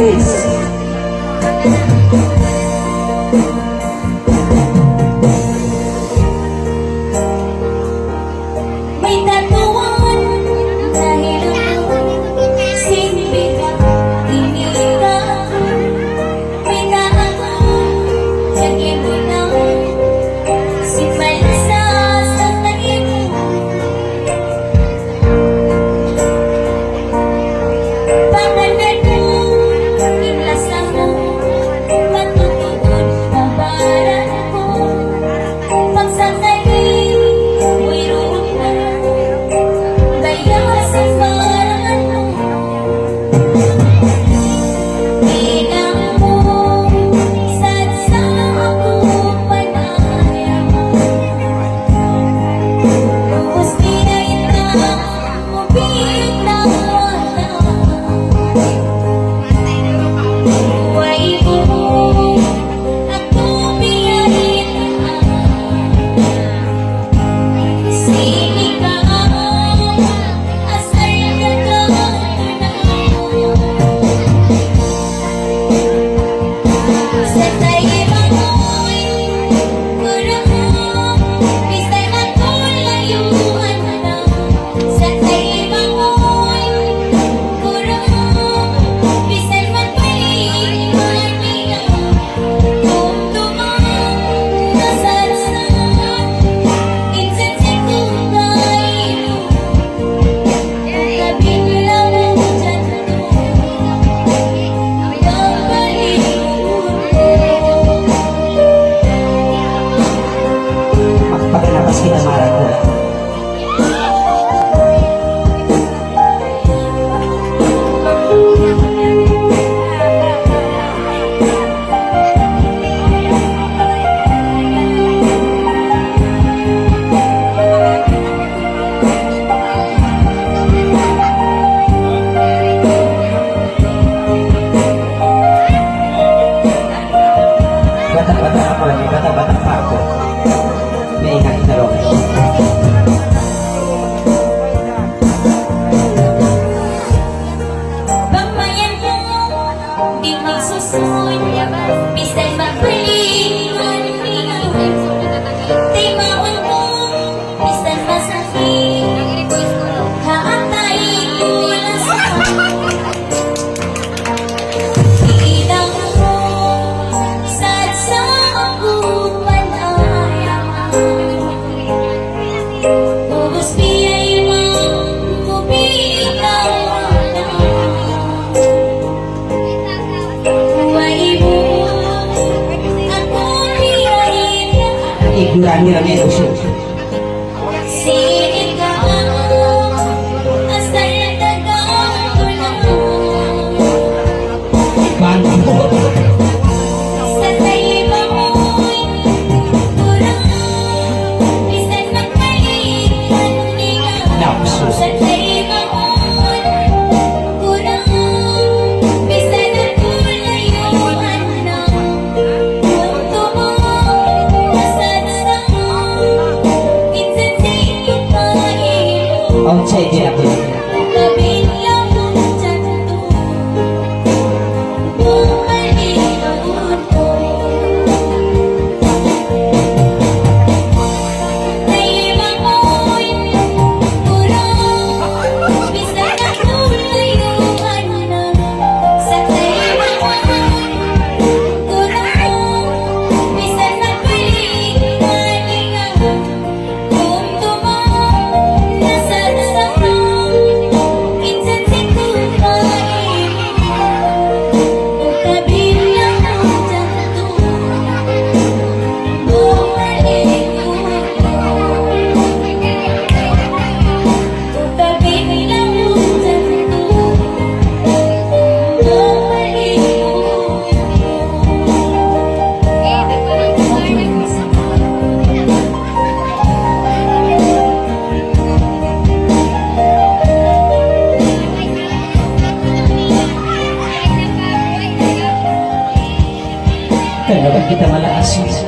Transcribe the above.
Iris. May tatuan dahil simple ka, tingin ka, may naakong lagyan mo na si Malsa sa talim mo. Pangalan mo, inlasa mo, matutugod kabaran ko. Pagsasali, mo'y roon na, kaya sa baran mo. Inang mo, sadsa ako panaya. Buhos pinaitan mo biglang wala. Buhay mo, ako biyahin na. Sini ka, asal ka na. Sa tayo mo'y kurang, bisan ako layuan na. Sa tayo mo'y kurang, bisan magpaliwan niya. Kung tumang nasarsan, insan si kulay mo. Labing lang ang dyan to, Pagkalapas kita marang ko. Bata-bata ako lagi, bata-bata pa ako. May ikalong. Bangmayan mo, di magsusun, bisan magpaliwan niya. Timawan mo, bisan masakit, haatay ko na sa ilang mo, sadsa ako panaya. Buhos biyay mo, bumitaw na. Buhay mo, ako biyahin na. Igurani lang yung uso. Sini ka, asal dagang tulang. Banda ko. Sa tayo mo'y kurang, bisan magpalitan niya. Napso. Sa tayo mo'y kurang, bisan ako layuan na. Kung tumang nasarsan, insan si kulay mo. Outside din ako. Labing lang ang dyan to, bumaliwan mo. Tayo mo'y kurang, bisan ako layuan na. Sa tayo mo'y kurang, bisan magpalitan niya. Kung tumang nasarsan, insan si kulay mo. Kabilang ang dyan to, bumaliwan mo. Kabilang ang dyan to, Kaya ba kita malakas?